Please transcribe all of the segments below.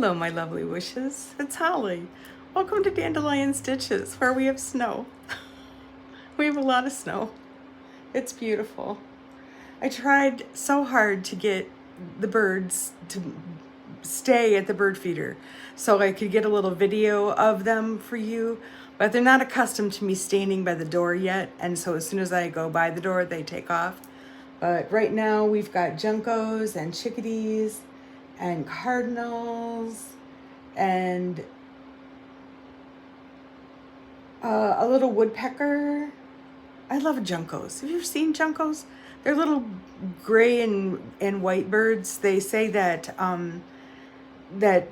Hello, my lovely wishes. It's Holly. Welcome to Dandelion Stitches, where we have snow. We have a lot of snow. It's beautiful. I tried so hard to get the birds to stay at the bird feeder so I could get a little video of them for you, but they're not accustomed to me standing by the door yet, and so as soon as I go by the door, they take off. But right now we've got juncos and chickadees and cardinals and a little woodpecker. I love juncos. Have you ever seen juncos? They're little gray and white birds. They say that that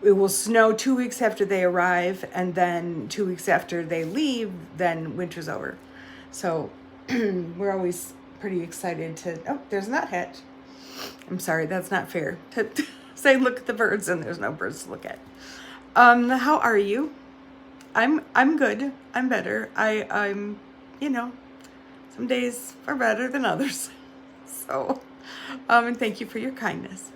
it will snow 2 weeks after they arrive, and then 2 weeks after they leave, then winter's over. So we're always pretty excited to, oh, there's a nuthatch. I'm sorry, that's not fair to say look at the birds and there's no birds to look at. How are you? I'm good. I'm better. I'm you know, some days are better than others. So and thank you for your kindness.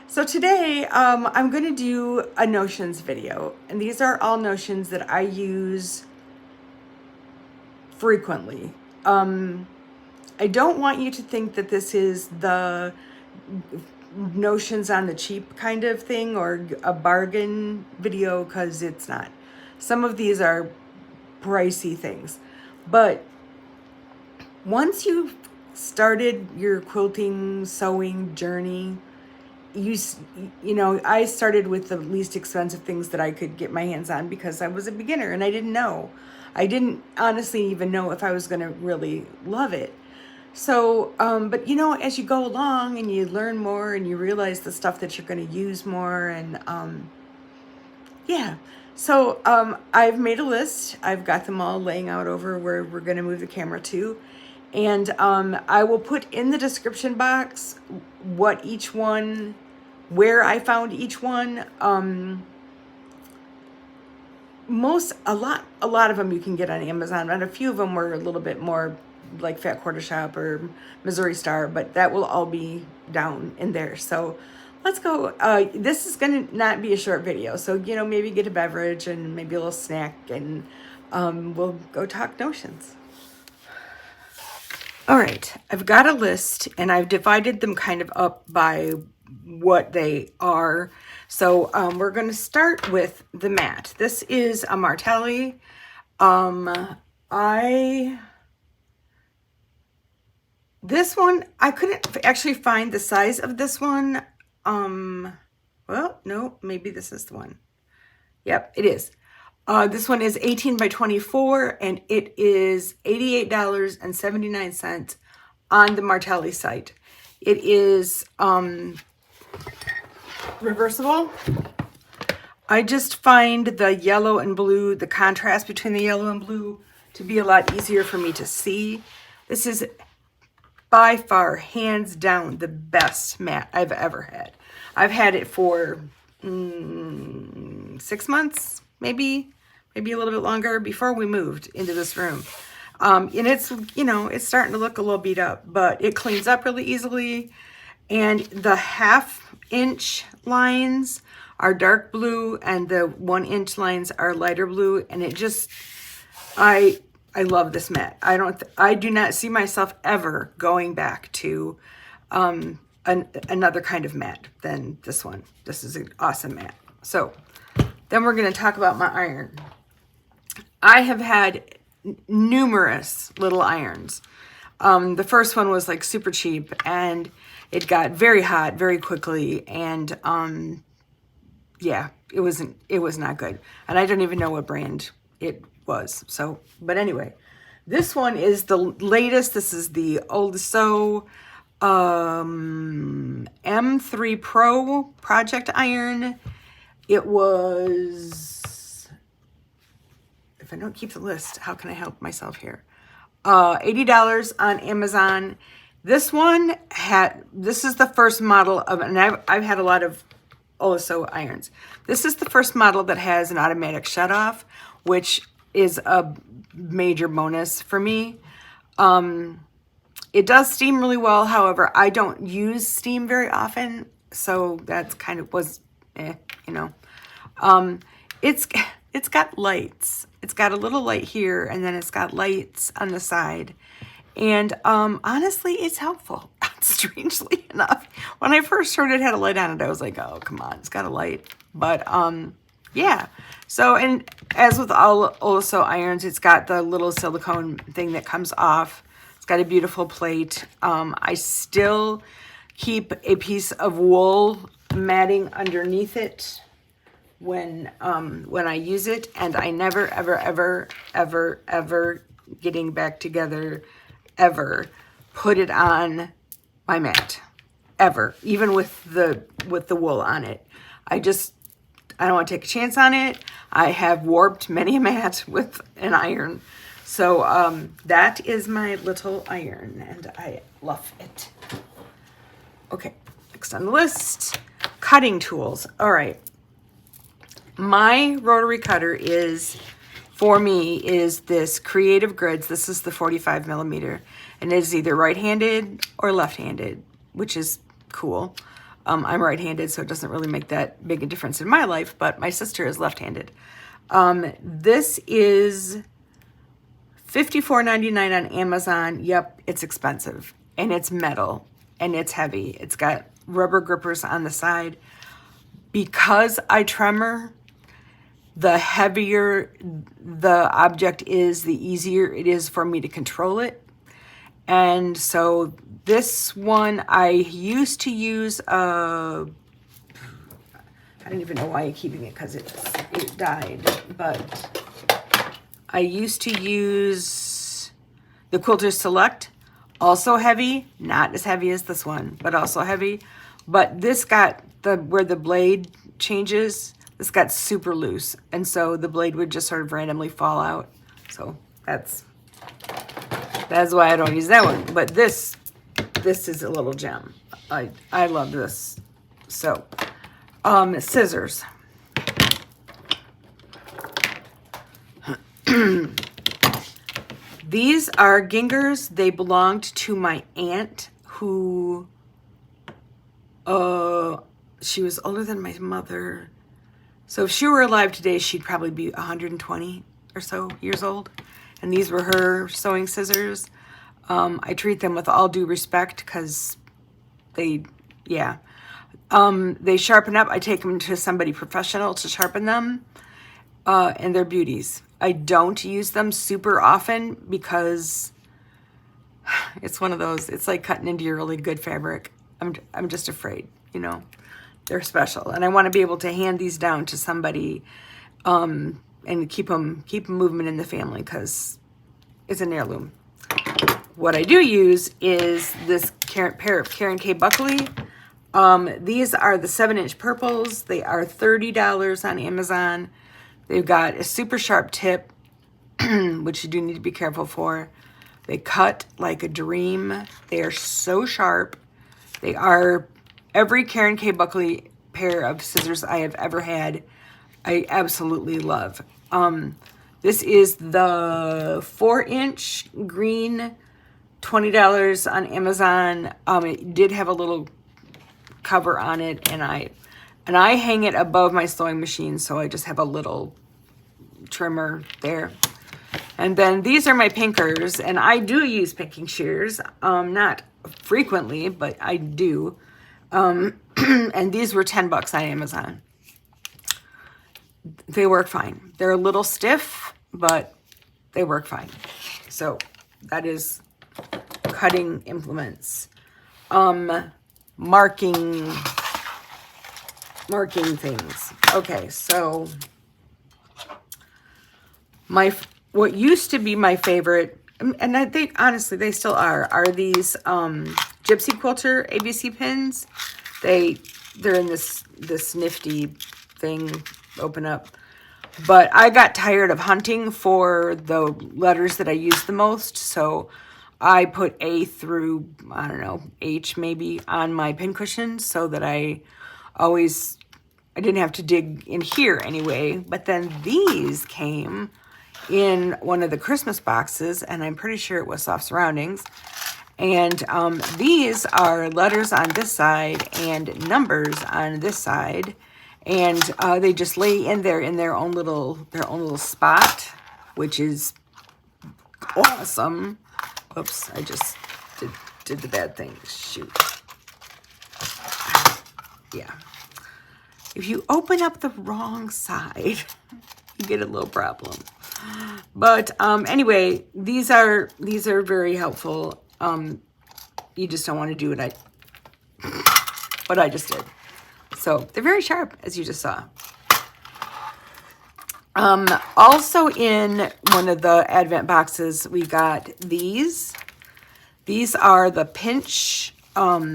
So today I'm going to do a notions video, and these are all notions that I use frequently. I don't want you to think that this is the notions on the cheap kind of thing or a bargain video, because it's not. Some of these are pricey things, but once you've started your quilting sewing journey, you know, I started with the least expensive things that I could get my hands on because I was a beginner and I didn't know. I didn't honestly even know if I was going to really love it. So, but you know, as you go along and you learn more and you realize the stuff that you're going to use more, and yeah. So I've made a list. I've got them all laying out over where we're going to move the camera to. And I will put in the description box what each one, where I found each one. A lot of them you can get on Amazon, and a few of them were a little bit more like Fat Quarter Shop or Missouri Star, but that will all be down in there. So let's go. This is going to not be a short video, so you know, maybe get a beverage and maybe a little snack, and we'll go talk notions. All right, I've got a list and I've divided them kind of up by what they are. So we're going to start with the mat. This is a Martelli. This one, I couldn't actually find the size of this one. Well, no, maybe this is the one. Yep, it is. This one is 18 by 24, and it is $88.79 on the Martelli site. It is reversible. I just find the yellow and blue, the contrast between the yellow and blue, to be a lot easier for me to see. This is by far, hands down, the best mat I've ever had. I've had it for 6 months, maybe a little bit longer, before we moved into this room. And it's, you know, it's starting to look a little beat up, but it cleans up really easily. And the 1/2 inch lines are dark blue and the 1 inch lines are lighter blue. And it just, I love this mat. I do not see myself ever going back to another kind of mat than this one. This is an awesome mat. So then we're going to talk about my iron. I have had numerous little irons. The first one was like super cheap, and it got very hot very quickly, and yeah, it was not good. And I don't even know what brand it was. So, but anyway, this one is the latest. This is the Olso M3 Pro project iron. It was, if I don't keep the list, how can I help myself here? $80 on Amazon. This one this is the first model of, and I've had a lot of Olso irons. This is the first model that has an automatic shutoff, which is a major bonus for me. It does steam really well. However, I don't use steam very often, so that's kind of was you know. It's got lights. It's got a little light here, and then it's got lights on the side. And honestly, it's helpful. Strangely enough, when I first heard it had a light on it, I was like, oh, come on, it's got a light. But yeah. So, and as with all Olaso irons, it's got the little silicone thing that comes off. It's got a beautiful plate. I still keep a piece of wool matting underneath it when I use it, and I never, ever, ever, ever, ever, getting back together, ever put it on my mat, ever, even with the wool on it. I don't want to take a chance on it. I have warped many a mat with an iron. So that is my little iron, and I love it. Okay, next on the list, cutting tools. All right. My rotary cutter for me, is this Creative Grids. This is the 45 millimeter, and it is either right-handed or left-handed, which is cool. I'm right-handed, so it doesn't really make that big a difference in my life, but my sister is left-handed. This is $54.99 on Amazon. Yep, it's expensive, and it's metal, and it's heavy. It's got rubber grippers on the side. Because I tremor, the heavier the object is, the easier it is for me to control it. And so this one, I used to use, I don't even know why I'm keeping it, because it died, but I used to use the Quilters Select, also heavy, not as heavy as this one, but also heavy. But this got where the blade changes, this got super loose, and so the blade would just sort of randomly fall out. So that's why I don't use that one. But this is a little gem. I love this. So scissors. These are Gingers. They belonged to my aunt, who she was older than my mother. So if she were alive today, she'd probably be 120 or so years old. And these were her sewing scissors. I treat them with all due respect, because they sharpen up. I take them to somebody professional to sharpen them, and they're beauties. I don't use them super often because it's one of those, it's like cutting into your really good fabric. I'm just afraid, you know. They're special, and I want to be able to hand these down to somebody, and keep them movement in the family, because it's an heirloom. What I do use is this pair of Karen K. Buckley. These are the 7-inch purples. They are $30 on Amazon. They've got a super sharp tip, which you do need to be careful for. They cut like a dream. They are so sharp. They are every Karen K. Buckley pair of scissors I have ever had, I absolutely love. This is the 4-inch green, $20 on Amazon. It did have a little cover on it, and I hang it above my sewing machine, so I just have a little trimmer there. And then these are my pinkers, and I do use pinking shears, not frequently, but I do. And these were $10 on Amazon. They work fine. They're a little stiff, but they work fine. So that is cutting implements. Marking things. Okay, so what used to be my favorite, and they honestly, they still are these Gypsy Quilter ABC pins. They're in this nifty thing, open up. But I got tired of hunting for the letters that I use the most, so I put A through, I don't know, H maybe on my pin cushions, so that I didn't have to dig in here anyway. But then these came in one of the Christmas boxes, and I'm pretty sure it was Soft Surroundings. And these are letters on this side and numbers on this side. And they just lay in there in their own little spot, which is awesome. Oops, I just did the bad thing. Shoot. Yeah. If you open up the wrong side, you get a little problem. But anyway, these are very helpful. You just don't want to do what I just did. So they're very sharp, as you just saw. Also in one of the Advent boxes, we got these. These are the pinch. They're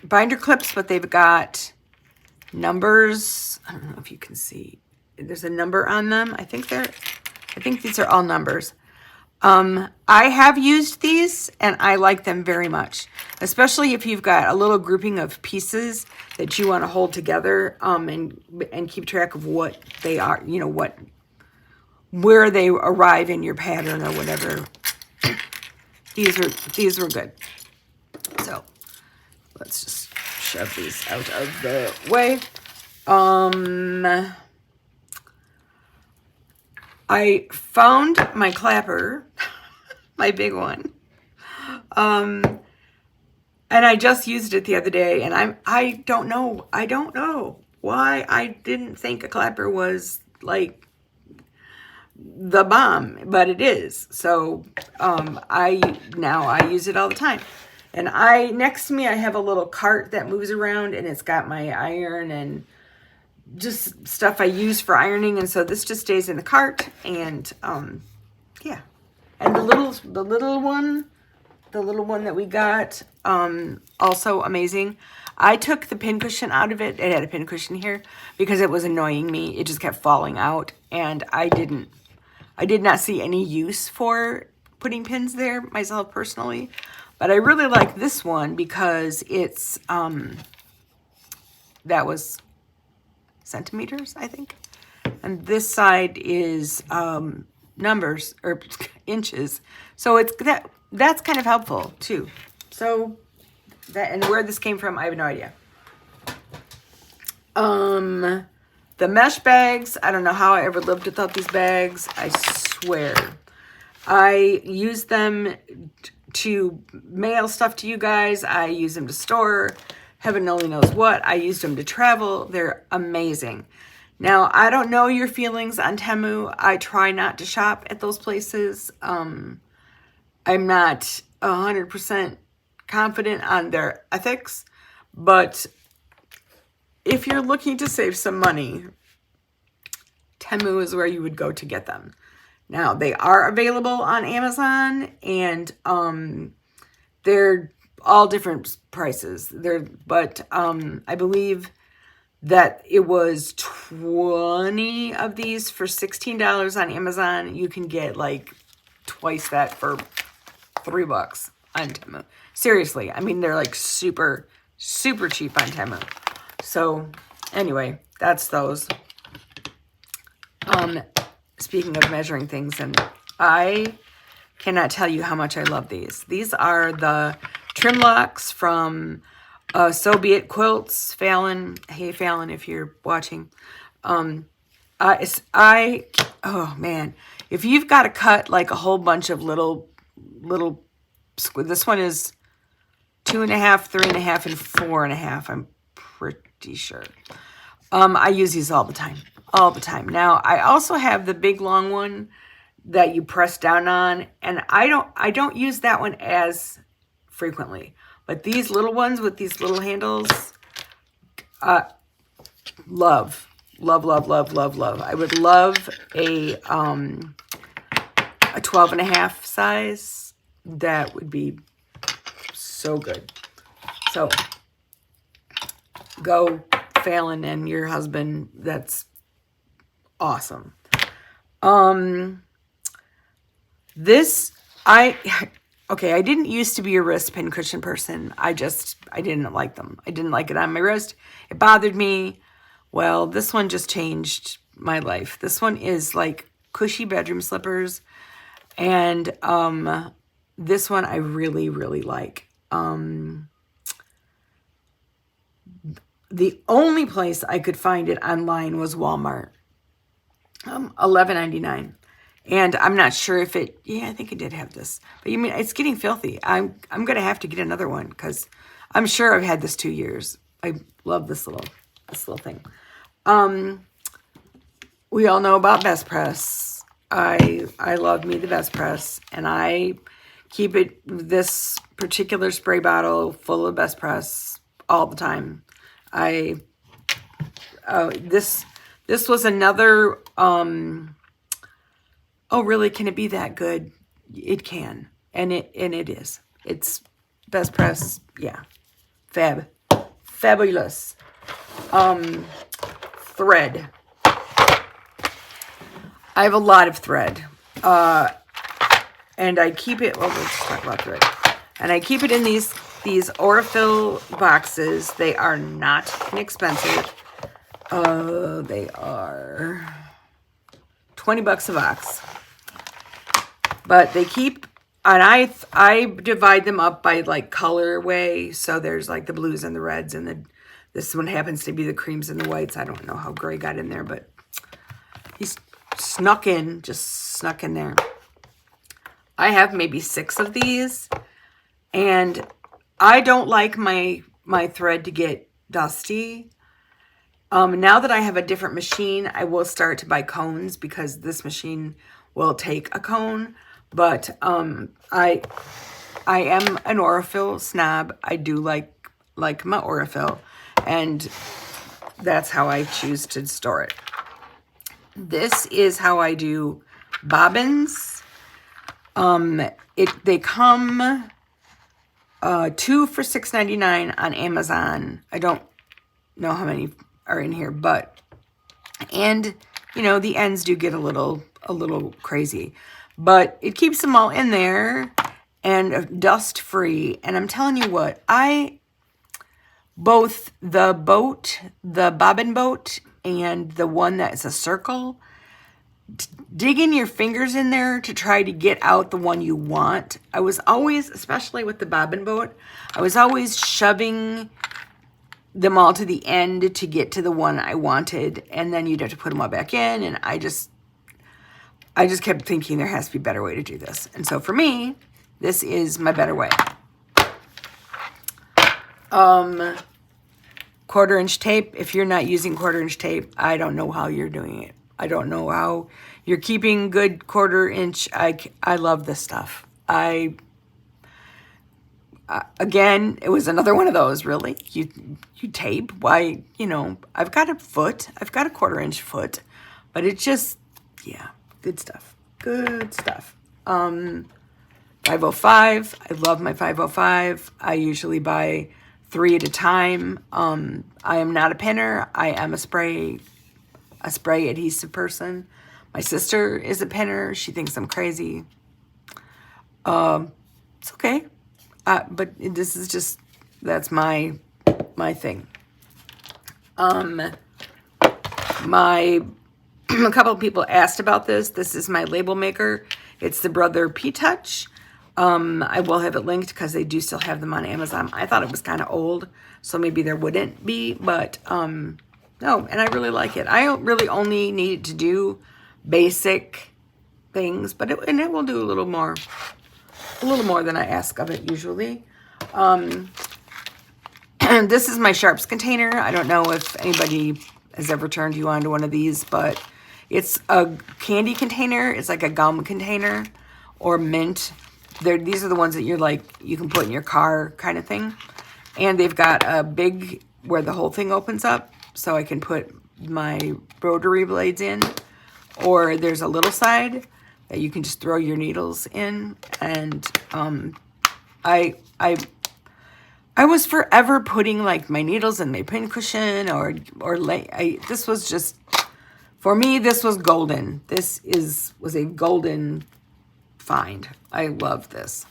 binder clips, but they've got numbers. I don't know if you can see. There's a number on them. I think these are all numbers. I have used these and I like them very much, especially if you've got a little grouping of pieces that you want to hold together, and keep track of what they are, you know, where they arrive in your pattern or whatever. These were good. So let's just shove these out of the way. I found my clapper, my big one, and I just used it the other day, and I don't know why I didn't think a clapper was like the bomb, but it is. So I use it all the time. And next to me I have a little cart that moves around, and it's got my iron and just stuff I use for ironing, and so this just stays in the cart. And yeah, and the little one that we got, also amazing. I took the pincushion out of it. It had a pincushion here because it was annoying me. It just kept falling out, and I did not see any use for putting pins there myself personally. But I really like this one because it's that was centimeters, I think, and this side is numbers or inches, so it's that's kind of helpful too. So that, and where this came from, I have no idea. The mesh bags, I don't know how I ever lived without these bags. I swear, I use them to mail stuff to you guys. I use them to store heaven only knows what. I used them to travel. They're amazing. Now, I don't know your feelings on Temu. I try not to shop at those places. I'm not 100% confident on their ethics, but if you're looking to save some money, Temu is where you would go to get them. Now, they are available on Amazon, and they're all different prices. But I believe that it was 20 of these for $16 on Amazon. You can get like twice that for $3 on Temu. Seriously, I mean, they're like super, super cheap on Temu. So anyway, that's those. Speaking of measuring things, and I cannot tell you how much I love these. These are the trim locks from So Be It Quilts. Fallon, hey Fallon, if you're watching. Oh man, if you've got to cut like a whole bunch of little, this one is 2.5, 3.5, and 4.5. I'm pretty sure. I use these all the time. Now, I also have the big long one that you press down on, and I don't use that one as frequently. But these little ones with these little handles, love. I would love a 12.5 size. That would be so good. So go Fallon and your husband. That's awesome. I didn't used to be a wrist pin cushion person. I didn't like them. I didn't like it on my wrist. It bothered me. Well, this one just changed my life. This one is like cushy bedroom slippers. And this one I really, really like. The only place I could find it online was Walmart. $11.99. And I'm not sure if it, yeah, I think it did have this. But you mean, it's getting filthy. I'm going to have to get another one because I'm sure I've had this 2 years. I love this little thing. We all know about Best Press. I love me the Best Press, and I keep this particular spray bottle full of Best Press all the time. This was another, oh really, can it be that good? It can, and it is. It's Best Press, yeah. Fabulous. Thread. I have a lot of thread, and I keep it, well, let's talk about thread. And I keep it in these Aurifil boxes. They are not inexpensive. They are $20 a box. But they keep, and I divide them up by like colorway. So there's like the blues and the reds, and this one happens to be the creams and the whites. I don't know how Gray got in there, but he's just snuck in there. I have maybe 6 of these, and I don't like my thread to get dusty. Now that I have a different machine, I will start to buy cones because this machine will take a cone. But I am an Aurifil snob. I do like my Aurifil, and that's how I choose to store it. This is how I do bobbins. They come 2 for $6.99 on Amazon. I don't know how many are in here, and you know, the ends do get a little crazy, but it keeps them all in there and dust free. And I'm telling you what, both the bobbin boat and the one that's a circle, digging your fingers in there to try to get out the one you want. I was always, especially with the bobbin boat, I was always shoving them all to the end to get to the one I wanted, and then you'd have to put them all back in, and I just kept thinking there has to be a better way to do this. And so for me, this is my better way. 1/4-inch tape. If you're not using 1/4-inch tape, I don't know how you're doing it. I don't know how you're keeping good 1/4-inch. I love this stuff. Again, it was another one of those, really. You tape. Why, you know, I've got a 1/4-inch foot, but it just, yeah, good stuff. Good stuff. 505. I love my 505. I usually buy 3 at a time. I am not a pinner. I am a spray adhesive person. My sister is a pinner. She thinks I'm crazy. It's okay. But this is just, that's my thing. A couple of people asked about this. This is my label maker. It's the Brother P-Touch. I will have it linked because they do still have them on Amazon. I thought it was kind of old, so maybe there wouldn't be, but no, and I really like it. I really only need to do basic things, but it will do a little more than I ask of it usually. This is my sharps container. I don't know if anybody has ever turned you on to one of these, but it's a candy container. It's like a gum container or mint. These are the ones that you can put in your car kind of thing. And they've got a big, where the whole thing opens up, so I can put my rotary blades in. Or there's a little side that you can just throw your needles in. And I was forever putting like my needles in my pin cushion this was just, for me, this was golden. This was a golden find. I love this.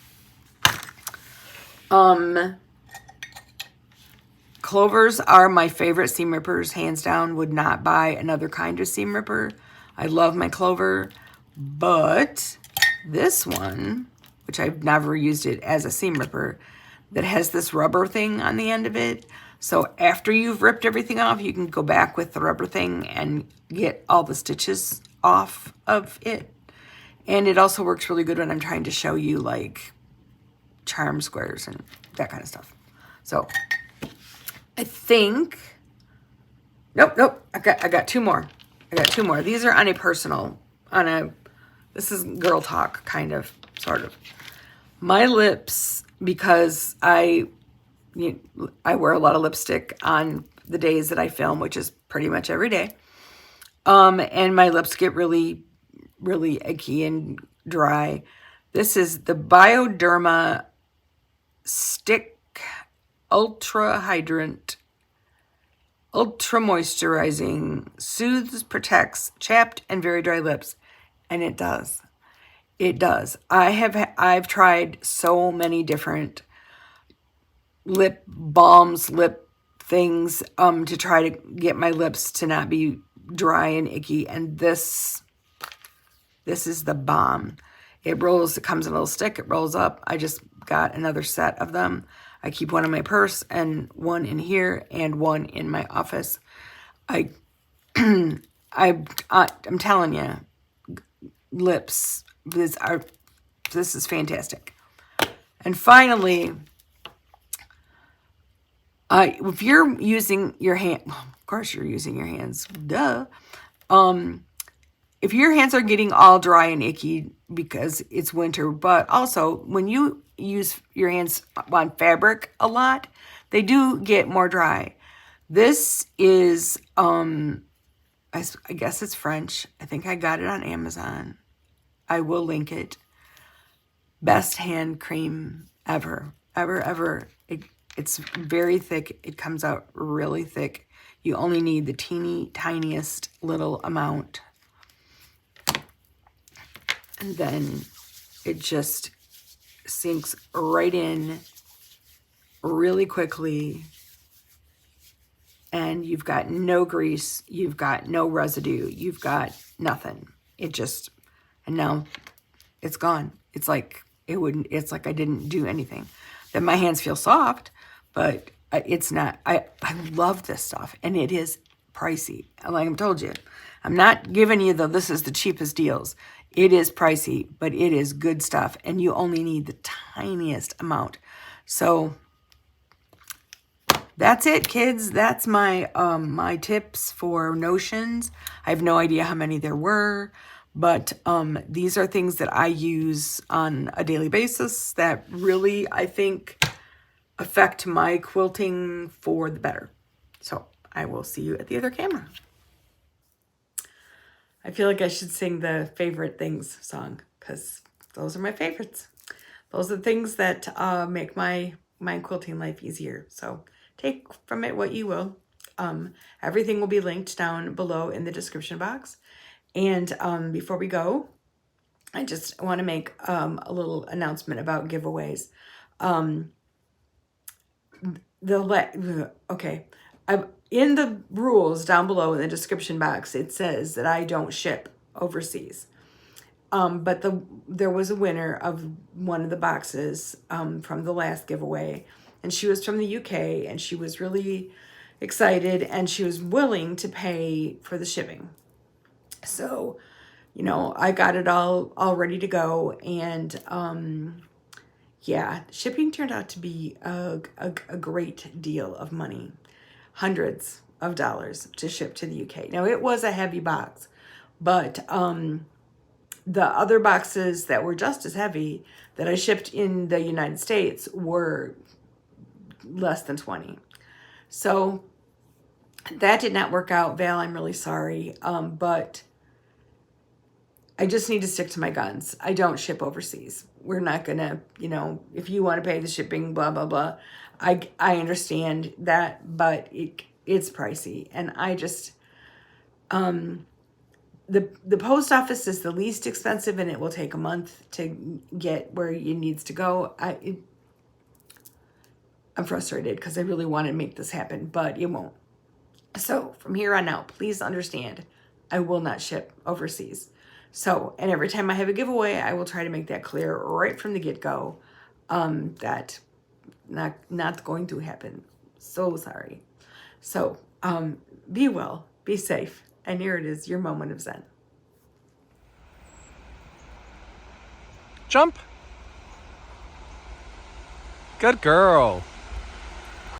Clovers are my favorite seam rippers, hands down. Would not buy another kind of seam ripper. I love my clover, but this one, which I've never used it as a seam ripper, that has this rubber thing on the end of it. So after you've ripped everything off, you can go back with the rubber thing and get all the stitches off of it. And it also works really good when I'm trying to show you like charm squares and that kind of stuff. So I think, nope, I got two more. These are on a personal, this is girl talk, kind of, sort of. My lips, because I wear a lot of lipstick on the days that I film, which is pretty much every day. And my lips get really, really icky and dry. This is the Bioderma Stick Ultra Hydrant, Ultra Moisturizing, Soothes, Protects Chapped and Very Dry Lips. And it does. It does. I've tried so many different lip balms, lip things, to try to get my lips to not be dry and icky. And this is the bomb. It comes in a little stick, it rolls up. I just got another set of them. I keep one in my purse and one in here and one in my office. I'm telling you, lips, this is fantastic. And finally, if you're using your hand, well, of course you're using your hands, duh. If your hands are getting all dry and icky because it's winter, but also when you use your hands on fabric a lot, they do get more dry. This is, I guess it's French. I think I got it on Amazon. I will link it. Best hand cream ever. It's very thick. It comes out really thick. You only need the tiniest little amount. And then it just sinks right in really quickly. And you've got no grease. You've got no residue. You've got nothing. And now it's gone. It's like it's like I didn't do anything. Then my hands feel soft, but it's not. I love this stuff, and it is pricey. Like I told you, I'm not giving you this is the cheapest deals. It is pricey, but it is good stuff, and you only need the tiniest amount. So that's it, kids. That's my my tips for notions. I have no idea how many there were, but these are things that I use on a daily basis that really, I think, affect my quilting for the better. So I will see you at the other camera. I feel like I should sing the favorite things song because those are my favorites. Those are the things that make my quilting life easier. So take from it what you will. Everything will be linked down below in the description box. And before we go, I just want to make a little announcement about giveaways. In the rules down below in the description box, it says that I don't ship overseas. But there was a winner of one of the boxes from the last giveaway, and she was from the UK, and she was really excited, and she was willing to pay for the shipping. So, I got it all ready to go, and yeah, shipping turned out to be a great deal of money. Hundreds of dollars to ship to the UK. Now, it was a heavy box, but the other boxes that were just as heavy that I shipped in the United States were less than 20. So that did not work out, Val. I'm really sorry. But I just need to stick to my guns. I don't ship overseas. We're not going to, if you want to pay the shipping, blah, blah, blah. I understand that, but it's pricey. And I just, the post office is the least expensive, and it will take a month to get where it needs to go. I'm frustrated because I really want to make this happen, but it won't. So from here on out, please understand, I will not ship overseas. So, and every time I have a giveaway, I will try to make that clear right from the get-go, that not going to happen. So sorry. So be well, be safe, and here it is, your moment of Zen. Jump. Good girl.